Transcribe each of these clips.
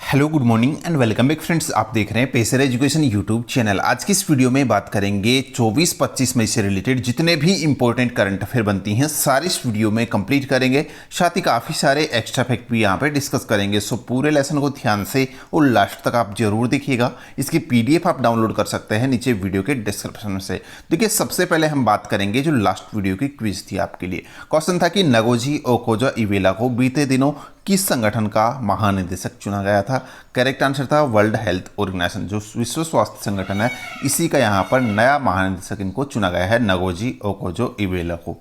Hello good morning and welcome back friends. आप देख रहे हैं पेसर एजुकेशन यूट्यूब चैनल। आज की इस वीडियो में बात करेंगे 24-25 मई से रिलेटेड जितने भी इंपॉर्टेंट करंट अफेयर बनती हैं सारी इस वीडियो में कंप्लीट करेंगे। साथ ही काफ़ी सारे एक्स्ट्रा फैक्ट भी यहाँ पे डिस्कस करेंगे। सो पूरे लेसन को ध्यान से और लास्ट तक आप जरूर देखिएगा। इसकी PDF आप डाउनलोड कर सकते हैं नीचे वीडियो के डिस्क्रिप्शन से। देखिए, सबसे पहले हम बात करेंगे जो लास्ट वीडियो की क्विज थी आपके लिए। क्वेश्चन था कि नगोजी ओकोजा-इवेला को बीते दिनों किस संगठन का महानिदेशक चुना गया था। करेक्ट आंसर था वर्ल्ड हेल्थ ऑर्गेनाइजेशन, जो विश्व स्वास्थ्य संगठन है, इसी का यहाँ पर नया महानिदेशक इनको चुना गया है, नगोजी ओकोजो-इवेला को।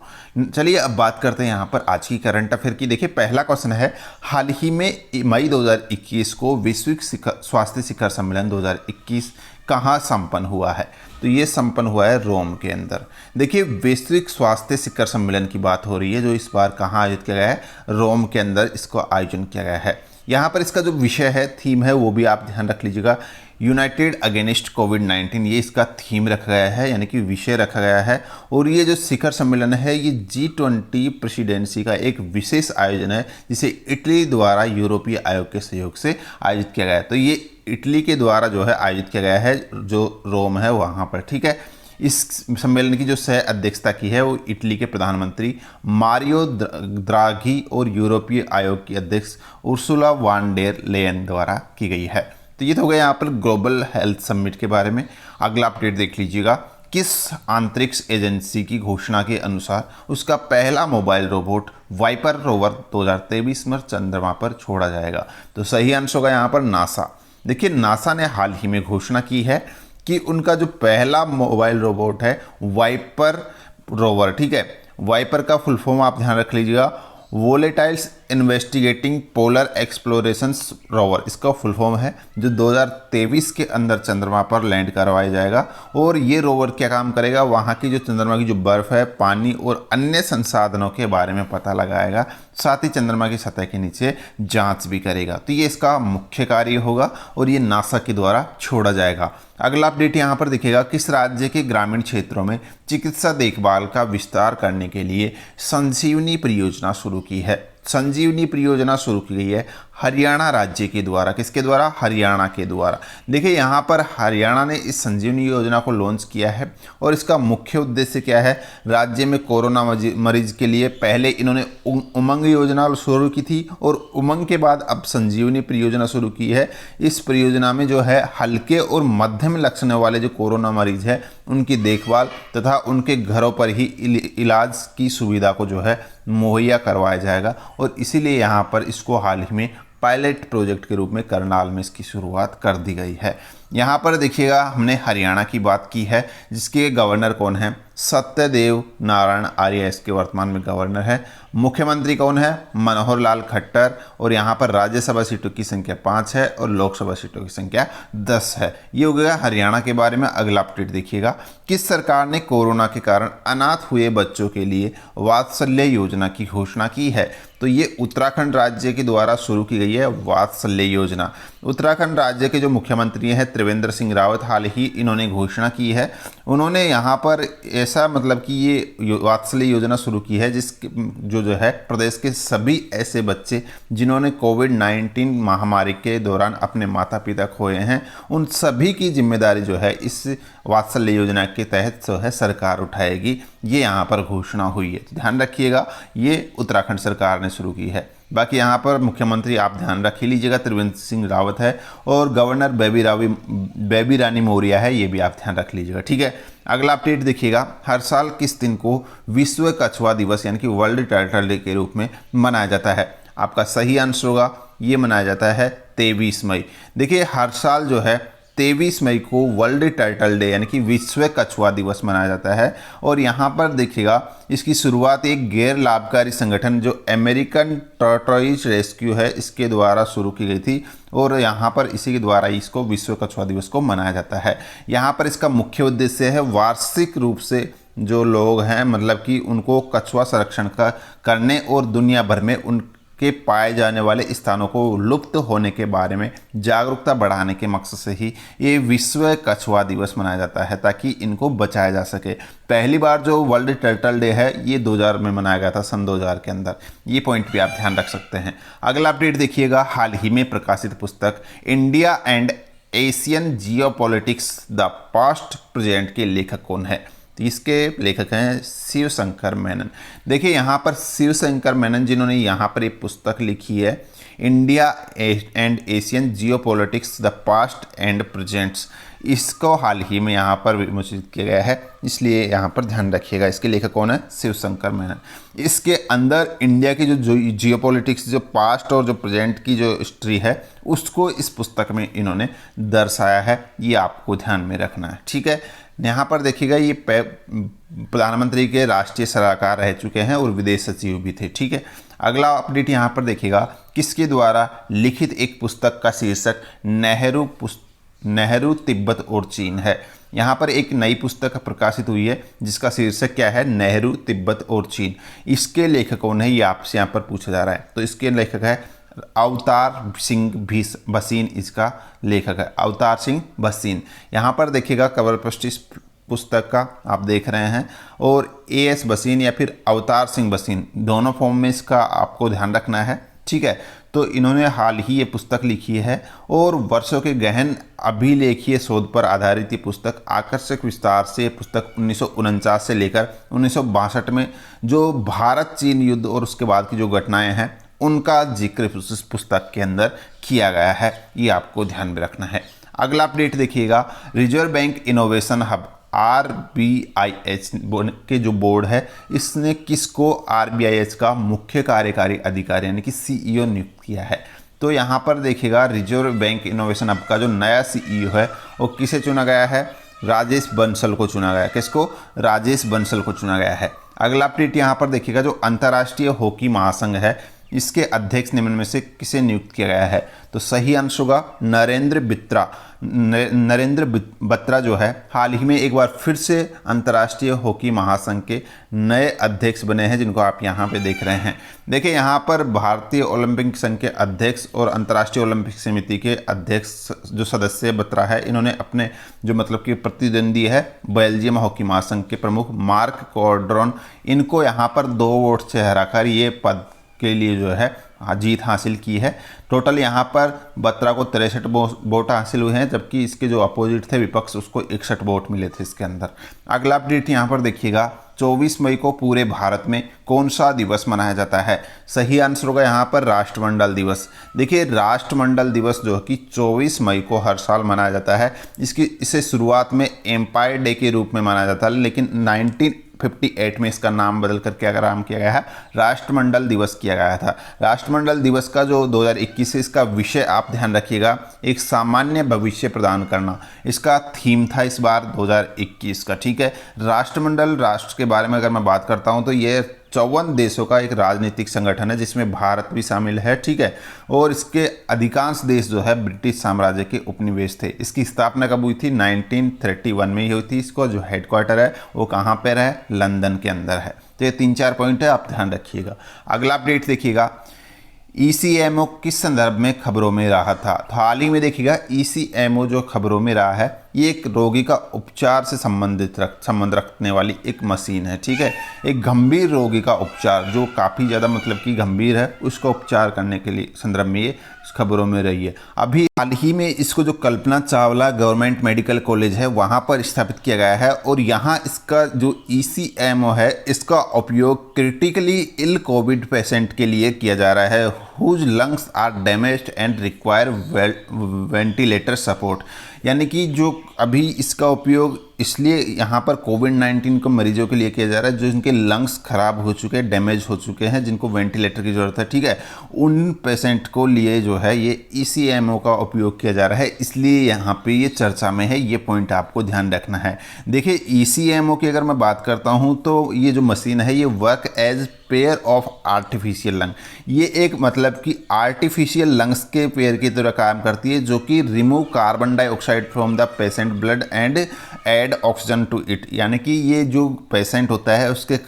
चलिए अब बात करते हैं यहाँ पर आज की करंट अफेयर की। देखिए, पहला क्वेश्चन है, हाल ही में मई 2021 को वैश्विक स्वास्थ्य शिखर सम्मेलन 2021 कहाँ संपन्न हुआ है? तो ये संपन्न हुआ है रोम के अंदर। देखिए, वैश्विक स्वास्थ्य शिखर सम्मेलन की बात हो रही है, जो इस बार कहाँ आयोजित किया गया है? रोम के अंदर इसको आयोजन किया गया है। यहाँ पर इसका जो विषय है, थीम है, वो भी आप ध्यान रख लीजिएगा। यूनाइटेड अगेंस्ट कोविड-19 ये इसका थीम रखा गया है, यानी कि विषय रखा गया है। और ये जो शिखर सम्मेलन है, ये G20 प्रेसिडेंसी का एक विशेष आयोजन है, जिसे इटली द्वारा यूरोपीय आयोग के सहयोग से आयोजित किया गया है। तो ये इटली के द्वारा जो है आयोजित किया गया है, जो रोम है वहाँ पर। ठीक है, इस सम्मेलन की जो सह अध्यक्षता की है वो इटली के प्रधानमंत्री मारियो द्राघी और यूरोपीय आयोग की अध्यक्ष उर्सुला वान डेर लेयन द्वारा की गई है। तो ये तो हो गया यहाँ पर ग्लोबल हेल्थ समिट के बारे में। अगला अपडेट देख लीजिएगा। किस अंतरिक्ष एजेंसी की घोषणा के अनुसार उसका पहला मोबाइल रोबोट वाइपर रोवर 2023 में चंद्रमा पर छोड़ा जाएगा? तो सही आंसर होगा यहाँ पर नासा। देखिए, नासा ने हाल ही में घोषणा की है कि उनका जो पहला मोबाइल रोबोट है वाइपर रोवर, ठीक है, वाइपर का फुल फॉर्म आप ध्यान रख लीजिएगा, volatiles investigating polar explorations rover, इसका फुल फॉर्म है, जो 2023 के अंदर चंद्रमा पर लैंड करवाया जाएगा। और ये रोवर क्या काम करेगा? वहाँ की जो चंद्रमा की जो बर्फ़ है, पानी और अन्य संसाधनों के बारे में पता लगाएगा। साथ ही चंद्रमा की सतह के नीचे जांच भी करेगा। तो ये इसका मुख्य कार्य होगा और ये नासा के द्वारा छोड़ा जाएगा। अगला अपडेट यहाँ पर दिखेगा, किस राज्य के ग्रामीण क्षेत्रों में चिकित्सा देखभाल का विस्तार करने के लिए संजीवनी परियोजना शुरू की है? संजीवनी परियोजना शुरू की गई है हरियाणा राज्य के द्वारा। किसके द्वारा? हरियाणा के द्वारा। देखिए, यहाँ पर हरियाणा ने इस संजीवनी योजना को लॉन्च किया है और इसका मुख्य उद्देश्य क्या है? राज्य में कोरोना मरीज के लिए पहले इन्होंने उमंग योजना शुरू की थी और उमंग के बाद अब संजीवनी परियोजना शुरू की है। इस परियोजना में जो है हल्के और मध्यम लक्षण वाले जो कोरोना मरीज है उनकी देखभाल तथा उनके घरों पर ही इलाज की सुविधा को जो है मुहैया करवाया जाएगा। और इसीलिए यहाँ पर इसको हाल ही में पायलट प्रोजेक्ट के रूप में करनाल में इसकी शुरुआत कर दी गई है। यहाँ पर देखिएगा, हमने हरियाणा की बात की है, जिसके गवर्नर कौन है? सत्यदेव नारायण आर्य इसके वर्तमान में गवर्नर है। मुख्यमंत्री कौन है? मनोहर लाल खट्टर। और यहाँ पर राज्यसभा सीटों की संख्या 5 है और लोकसभा सीटों की संख्या 10 है। ये हो गया हरियाणा के बारे में। अगला अपडेट देखिएगा, किस सरकार ने कोरोना के कारण अनाथ हुए बच्चों के लिए वात्सल्य योजना की घोषणा की है? तो ये उत्तराखंड राज्य के द्वारा शुरू की गई है वात्सल्य योजना। उत्तराखंड राज्य के जो मुख्यमंत्री हैं त्रिवेंद्र सिंह रावत, हाल ही इन्होंने घोषणा की है। उन्होंने यहाँ पर ऐसा मतलब कि ये वात्सल्य योजना शुरू की है जिसके जो है प्रदेश के सभी ऐसे बच्चे जिन्होंने कोविड-19 महामारी के दौरान अपने माता पिता खोए हैं, उन सभी की जिम्मेदारी जो है इस वात्सल्य योजना के तहत जो है सरकार उठाएगी। ये यहाँ पर घोषणा हुई है, तो ध्यान रखिएगा, ये उत्तराखंड सरकार ने शुरू की है। बाकी यहाँ पर मुख्यमंत्री आप ध्यान रख ही लीजिएगा, त्रिवेंद्र सिंह रावत है और गवर्नर बेबी रानी मौर्य है, ये भी आप ध्यान रख लीजिएगा। ठीक है, अगला अपडेट देखिएगा, हर साल किस दिन को विश्व कछुआ दिवस यानी कि वर्ल्ड टर्टल डे के रूप में मनाया जाता है? आपका सही आंसर होगा, ये मनाया जाता है 23 मई। देखिए, हर साल जो है 23 मई को वर्ल्ड टर्टल डे यानी कि विश्व कछुआ दिवस मनाया जाता है। और यहाँ पर देखिएगा, इसकी शुरुआत एक गैर लाभकारी संगठन जो अमेरिकन टॉर्टोइज रेस्क्यू है, इसके द्वारा शुरू की गई थी और यहाँ पर इसी के द्वारा इसको विश्व कछुआ दिवस को मनाया जाता है। यहाँ पर इसका मुख्य उद्देश्य है वार्षिक रूप से जो लोग हैं मतलब कि उनको कछुआ संरक्षण का करने और दुनिया भर में के पाए जाने वाले स्थानों को लुप्त होने के बारे में जागरूकता बढ़ाने के मकसद से ही ये विश्व कछुआ दिवस मनाया जाता है, ताकि इनको बचाया जा सके। पहली बार जो वर्ल्ड टर्टल डे है ये 2000 में मनाया गया था, सन 2000 के अंदर। ये पॉइंट भी आप ध्यान रख सकते हैं। अगला अपडेट देखिएगा, हाल ही में प्रकाशित पुस्तक India and Asian geopolitics the past present के लेखक कौन है? तो इसके लेखक हैं शिव शंकर मेनन। देखिए यहाँ पर शिव शंकर मेनन जिन्होंने यहाँ पर एक पुस्तक लिखी है, India and Asian geopolitics the past and presents, इसको हाल ही में यहाँ पर विमोचित किया गया है, इसलिए यहाँ पर ध्यान रखिएगा। इसके लेखक कौन है? शिव शंकर मेनन। इसके अंदर इंडिया की जो जियोपॉलिटिक्स, जो पास्ट और जो प्रेजेंट की जो हिस्ट्री है, उसको इस पुस्तक में इन्होंने दर्शाया है। ये आपको ध्यान में रखना है, ठीक है। यहाँ पर देखिएगा, ये प्रधानमंत्री के राष्ट्रीय सलाहकार रह चुके हैं और विदेश सचिव भी थे, ठीक है। अगला अपडेट यहाँ पर देखिएगा, किसके द्वारा लिखित एक पुस्तक का शीर्षक नेहरू तिब्बत और चीन है। यहाँ पर एक नई पुस्तक प्रकाशित हुई है जिसका शीर्षक क्या है? नेहरू तिब्बत और चीन। इसके लेखक कौन है, ये आपसे यहाँ पर पूछा जा रहा है। तो इसके लेखक है अवतार सिंह भसीन, इसका लेखक है अवतार सिंह भसीन। यहाँ पर देखिएगा कवर पृष्ठ इस पुस्तक का आप देख रहे हैं, और एएस भसीन या फिर अवतार सिंह भसीन, दोनों फॉर्म में इसका आपको ध्यान रखना है, ठीक है। तो इन्होंने हाल ही ये पुस्तक लिखी है और वर्षों के गहन अभिलेखीय शोध पर आधारित ये पुस्तक आकर्षक विस्तार से, ये पुस्तक 1949 से लेकर 1962 में जो भारत चीन युद्ध और उसके बाद की जो घटनाएं हैं उनका जिक्र इस पुस्तक के अंदर किया गया है। ये आपको ध्यान में रखना है। अगला अपडेट देखिएगा, reserve bank innovation hub RBIH के जो बोर्ड है, इसने किसको RBIH का मुख्य कार्यकारी अधिकारी यानी कि CEO नियुक्त किया है। तो यहाँ पर देखिएगा, रिजर्व बैंक इनोवेशन हब का जो नया CEO है वो किसे चुना गया है? राजेश बंसल को चुना गया है। किसको? राजेश बंसल को चुना गया है। अगला अपडेट यहाँ पर देखिएगा, जो अंतर्राष्ट्रीय हॉकी महासंघ है, इसके अध्यक्ष निम्न में से किसे नियुक्त किया गया है? तो सही आंसर होगा नरेंद्र बत्रा जो है हाल ही में एक बार फिर से अंतर्राष्ट्रीय हॉकी महासंघ के नए अध्यक्ष बने हैं, जिनको आप यहाँ पे देख रहे हैं। देखिए यहाँ पर भारतीय ओलंपिक संघ के अध्यक्ष और अंतर्राष्ट्रीय ओलंपिक समिति के अध्यक्ष जो सदस्य बत्रा है, इन्होंने अपने जो मतलब कि प्रतिद्वंदी है बेल्जियम हॉकी महासंघ के प्रमुख मार्क कॉर्ड्रॉन, इनको यहाँ पर 2 वोट से हराकर ये पद के लिए जो है जीत हासिल की है। टोटल यहाँ पर बत्रा को 63 वोट हासिल हुए हैं, जबकि इसके जो अपोजिट थे विपक्ष, उसको 61 वोट मिले थे इसके अंदर। अगला अपडेट यहाँ पर देखिएगा, 24 मई को पूरे भारत में कौन सा दिवस मनाया जाता है? सही आंसर होगा यहाँ पर राष्ट्रमंडल दिवस। देखिए राष्ट्रमंडल दिवस जो कि 24 मई को हर साल मनाया जाता है, इसे शुरुआत में एम्पायर डे के रूप में मनाया जाता है, लेकिन 1958 में इसका नाम बदल कर क्या नाम किया गया है? राष्ट्रमंडल दिवस किया गया था। राष्ट्रमंडल दिवस का जो 2021 से इसका विषय आप ध्यान रखिएगा, एक सामान्य भविष्य प्रदान करना, इसका थीम था इस बार 2021 का, ठीक है। राष्ट्रमंडल राष्ट्र के बारे में अगर मैं बात करता हूं तो ये 54 देशों का एक राजनीतिक संगठन है, जिसमें भारत भी शामिल है, ठीक है। और इसके अधिकांश देश जो है ब्रिटिश साम्राज्य के उपनिवेश थे। इसकी स्थापना कब हुई थी? 1931 में ही हुई थी। इसको जो हेडक्वार्टर है वो कहाँ पर है? लंदन के अंदर है। तो ये 3-4 पॉइंट है, आप ध्यान रखिएगा। अगला अपडेट देखिएगा, ECMO किस संदर्भ में खबरों में रहा था? तो हाल ही में देखिएगा ECMO जो खबरों में रहा है, ये एक रोगी का उपचार से संबंध रखने वाली एक मशीन है, ठीक है। एक गंभीर रोगी का उपचार जो काफ़ी ज़्यादा मतलब कि गंभीर है, उसका उपचार करने के लिए संदर्भ में ये खबरों में रही है। अभी हाल ही में इसको जो Kalpana Chawla government medical college है वहाँ पर स्थापित किया गया है, और यहाँ इसका जो ECMO है इसका उपयोग क्रिटिकली इल कोविड पेशेंट के लिए किया जा रहा है, whose lungs are damaged and require ventilator support. यानी कि जो अभी इसका उपयोग इसलिए यहाँ पर कोविड-19 को मरीजों के लिए किया जा रहा है जो इनके लंग्स खराब हो चुके हैं, डैमेज हो चुके हैं, जिनको वेंटिलेटर की ज़रूरत है, ठीक है। उन पेशेंट को लिए जो है ये ECMO का उपयोग किया जा रहा है, इसलिए यहाँ पे ये चर्चा में है। ये पॉइंट आपको ध्यान रखना है। देखिए ECMO की अगर मैं बात करता हूँ तो ये जो मशीन है ये work as pair of artificial lung, ये एक मतलब कि आर्टिफिशियल लंग्स के पेयर की तरह काम करती है, जो कि remove carbon dioxide from the patient blood and add oxygen to it. यानी कि ये जो पेशेंट होता है उसके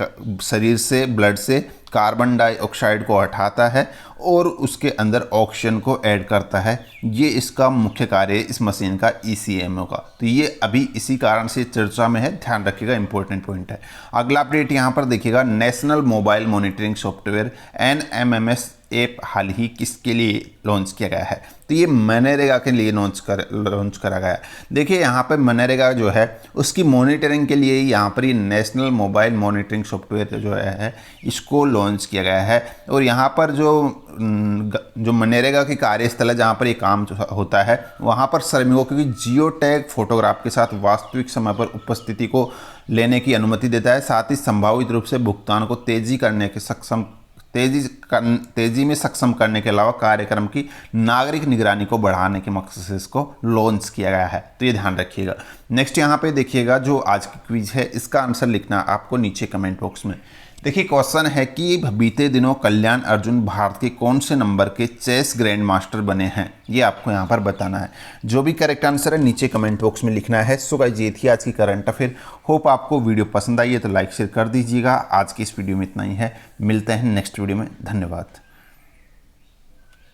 शरीर से, ब्लड से कार्बन डाइऑक्साइड को हटाता है और उसके अंदर ऑक्सीजन को ऐड करता है। ये इसका मुख्य कार्य है इस मशीन का ECMO का। तो ये अभी इसी कारण से चर्चा में है, ध्यान रखिएगा, इंपॉर्टेंट पॉइंट है। अगला अपडेट यहाँ पर देखिएगा, national mobile monitoring software NMMS app हाल ही किसके लिए लॉन्च किया गया है? तो ये मनरेगा के लिए लॉन्च करा गया है। देखिए यहाँ पर मनरेगा जो है उसकी मॉनिटरिंग के लिए यहाँ पर ये नेशनल मोबाइल मॉनिटरिंग सॉफ्टवेयर जो है इसको लॉन्च किया गया है। और यहाँ पर जो मनरेगा की कार्यस्थल है जहाँ पर ये काम होता है वहाँ पर श्रमिकों की जियो टैग फोटोग्राफ के साथ वास्तविक समय पर उपस्थिति को लेने की अनुमति देता है। साथ ही संभावित रूप से भुगतान को तेजी में सक्षम करने के अलावा कार्यक्रम की नागरिक निगरानी को बढ़ाने के मकसद से इसको लॉन्च किया गया है। तो ये ध्यान रखिएगा। नेक्स्ट यहाँ पे देखिएगा, जो आज की क्विज है इसका आंसर लिखना आपको नीचे कमेंट बॉक्स में। देखिए क्वेश्चन है कि बीते दिनों कल्याण अर्जुन भारत के कौन से नंबर के चेस ग्रैंड मास्टर बने हैं, ये आपको यहाँ पर बताना है। जो भी करेक्ट आंसर है नीचे कमेंट बॉक्स में लिखना है। सो गाइस ये थी आज की करंट अफेयर। होप आपको वीडियो पसंद आई है तो लाइक शेयर कर दीजिएगा। आज की इस वीडियो में इतना ही है, मिलते हैं नेक्स्ट वीडियो में। धन्यवाद।